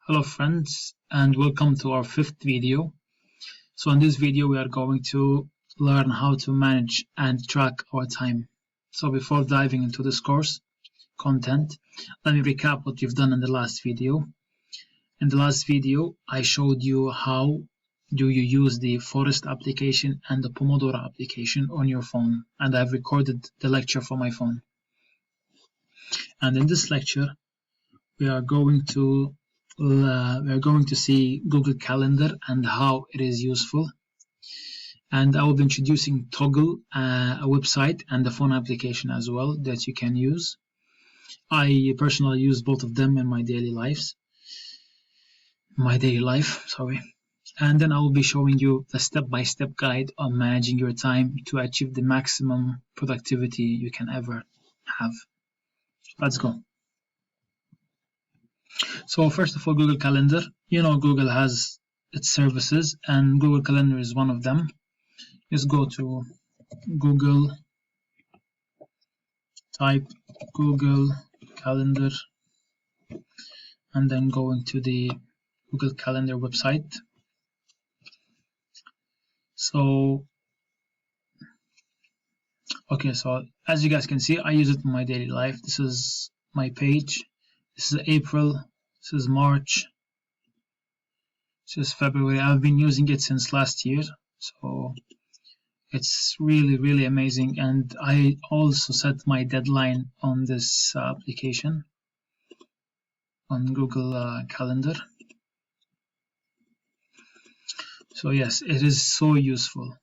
Hello friends, and welcome to our fifth video. So in this video we are going to learn how to manage and track our time. So before diving into this course content, let me recap what we've done in the last video. In the last video I showed you how do you use the Forest application and the Pomodoro application on your phone, and I've recorded the lecture for my phone. And in this lecture we are going to see Google Calendar and how it is useful, and I will be introducing Toggle, a website, and the phone application as well that you can use. I personally use both of them in my daily life, and then I will be showing you the step-by-step guide on managing your time to achieve the maximum productivity you can ever have. Let's go. So first of all, Google Calendar. You know Google has its services, and Google Calendar is one of them. Just go to Google, type Google Calendar, and then go into the Google Calendar website. So as you guys can see, I use it in my daily life. This is my page. This is April. This is March. This is February. I've been using it since last year, so it's really amazing. And I also set my deadline on this application on Google Calendar. So yes, it is so useful,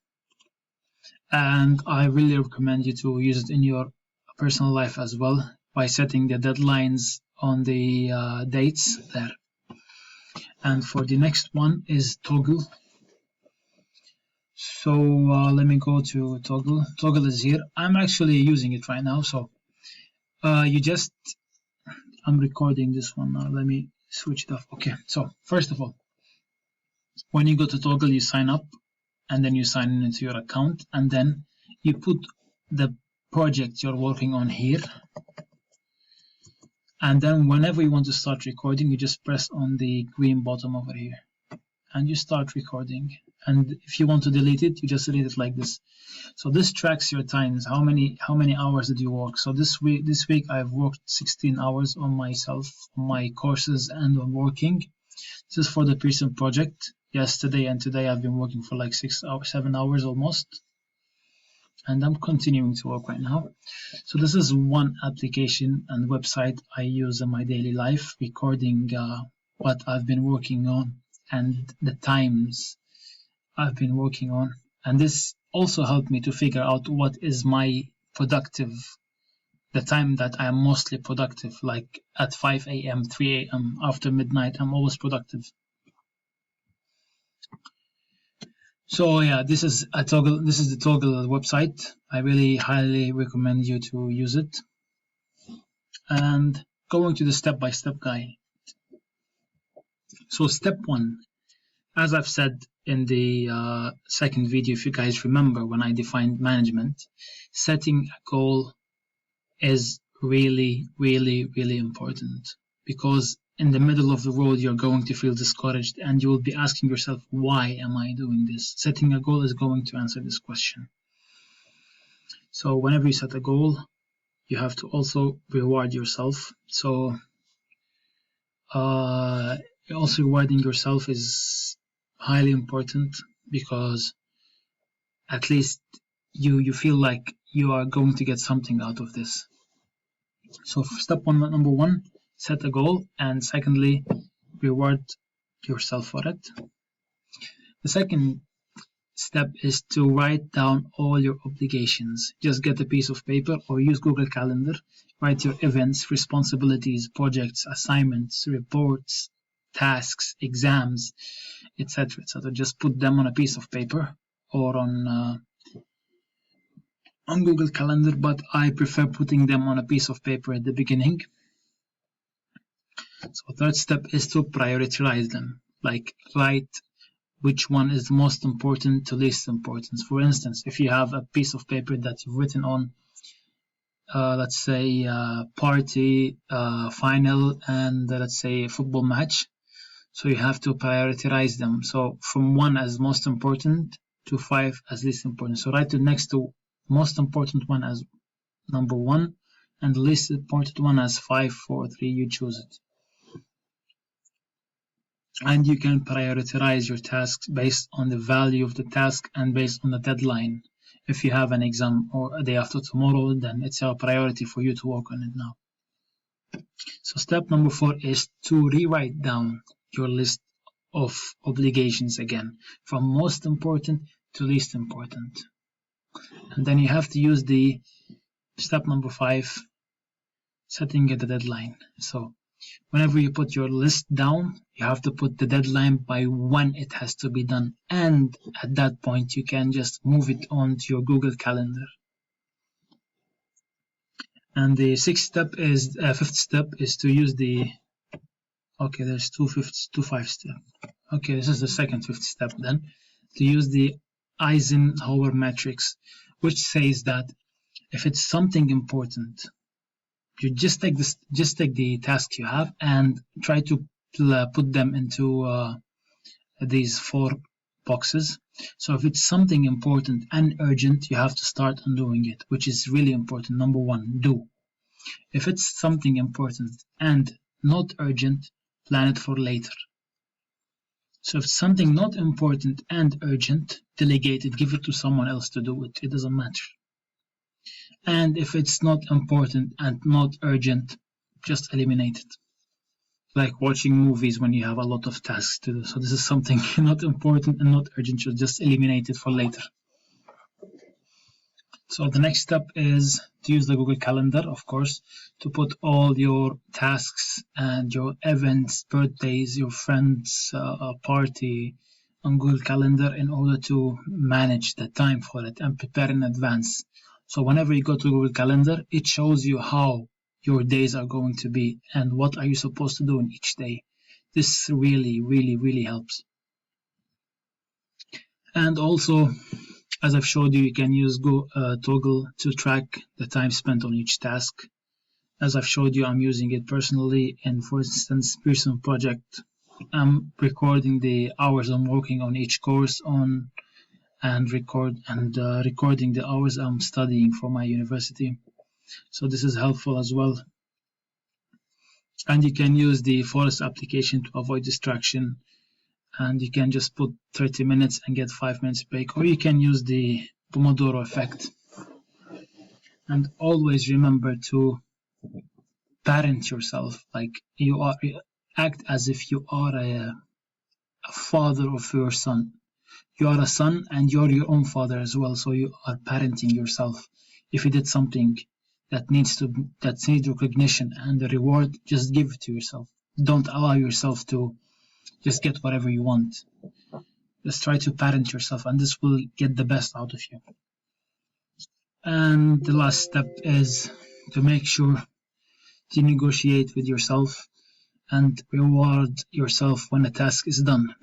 and I really recommend you to use it in your personal life as well by setting the deadlines on the dates there. And for the next one is Toggle. So let me go to Toggle. Toggle is here. I'm actually using it right now. So I'm recording this one now. Let me switch it off. Okay, so first of all, when you go to Toggle, you sign up, and then you sign into your account, and then you put the project you're working on here. And then whenever you want to start recording, you just press on the green button over here and you start recording. And if you want to delete it, you just delete it like this. So this tracks your times. How many hours did you work? So this week I've worked 16 hours on myself, on my courses, and on working. This is for the Pearson project. Yesterday and today I've been working for like 7 hours almost. And I'm continuing to work right now. So this is one application and website I use in my daily life, recording what I've been working on and the times I've been working on. And this also helped me to figure out what is my productive, the time that I am mostly productive, like at 5 a.m., 3 a.m., after midnight, I'm always productive. So yeah, this is the Toggle website. I really highly recommend you to use it. And going to the step-by-step guide. So step 1, as I've said in the second video, if you guys remember when I defined management, setting a goal is really important, because in the middle of the road you're going to feel discouraged and you will be asking yourself, why am I doing this? Setting a goal is going to answer this question. So whenever you set a goal, you have to also reward yourself. So also rewarding yourself is highly important, because at least you feel like you are going to get something out of this. So number one, set a goal, and secondly, reward yourself for it. The second step is to write down all your obligations. Just get a piece of paper or use Google Calendar, write your events, responsibilities, projects, assignments, reports, tasks, exams, etc. Just put them on a piece of paper or on Google Calendar, but I prefer putting them on a piece of paper at the beginning. So third step is to prioritize them, like write which one is most important to least important. For instance, if you have a piece of paper that you've written on, let's say party, final, and let's say a football match, So you have to prioritize them. So from 1 as most important to 5 as least important. So write it next to most important one as number 1 and the least important one as 5, 4, 3. You choose it. And you can prioritize your tasks based on the value of the task and based on the deadline. If you have an exam or a day after tomorrow, then it's a priority for you to work on it now. So step number 4 is to rewrite down your list of obligations again, from most important to least important. And then you have to use the step number 5, setting the deadline. So whenever you put your list down, you have to put the deadline by when it has to be done. And at that point, you can just move it on to your Google Calendar. And the fifth step is to use the, okay, there's two five steps. Okay, this is the fifth step then, to use the Eisenhower matrix, which says that if it's something important, you just take the tasks you have and try to put them into these 4 boxes. So if it's something important and urgent, you have to start on doing it, which is really important. Number 1, do. If it's something important and not urgent, plan it for later. So if it's something not important and urgent, delegate it, give it to someone else to do it. It doesn't matter. And if it's not important and not urgent, just eliminate it. Like watching movies when you have a lot of tasks to do. So this is something not important and not urgent, so just eliminate it for later. So the next step is to use the Google Calendar, of course, to put all your tasks and your events, birthdays, your friends' party on Google Calendar in order to manage the time for it and prepare in advance. So whenever you go to Google Calendar, it shows you how your days are going to be and what are you supposed to do in each day. This really, really, really helps. And also, as I've showed you, you can use Toggle to track the time spent on each task. As I've showed you, I'm using it personally. And for instance, Pearson project, I'm recording the hours I'm working on each course on, and recording the hours I'm studying for my university. So this is helpful as well. And you can use the Forest application to avoid distraction. And you can just put 30 minutes and get 5 minutes break, or you can use the Pomodoro effect. And always remember to parent yourself, like act as if you are a father of your son. You are a son and you're your own father as well, so you are parenting yourself. If you did something that needs recognition and a reward, just give it to yourself. Don't allow yourself to just get whatever you want. Just try to parent yourself, and this will get the best out of you. And the last step is to make sure to negotiate with yourself and reward yourself when a task is done.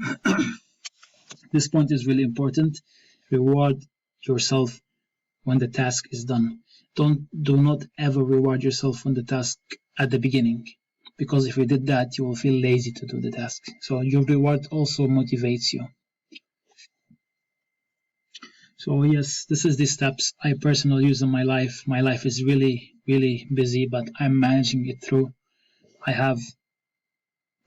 This point is really important. Reward yourself when the task is done. Do not ever reward yourself on the task at the beginning, because if you did that, you will feel lazy to do the task. So your reward also motivates you. So yes, this is the steps I personally use in my life. My life is really, really busy, but I'm managing it through. I have,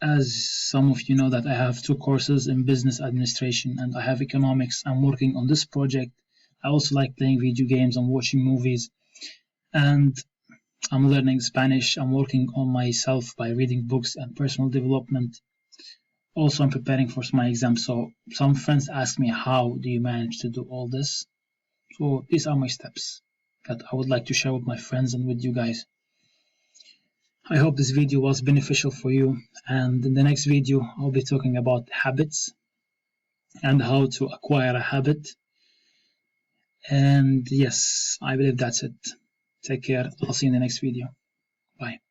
as some of you know, that I have 2 courses in business administration and I have economics. I'm working on this project. I also like playing video games and watching movies. And I'm learning Spanish. I'm working on myself by reading books and personal development. Also, I'm preparing for my exam. So some friends ask me, how do you manage to do all this? So these are my steps that I would like to share with my friends and with you guys. I hope this video was beneficial for you. And in the next video, I'll be talking about habits and how to acquire a habit. And yes, I believe that's it. Take care. I'll see you in the next video. Bye.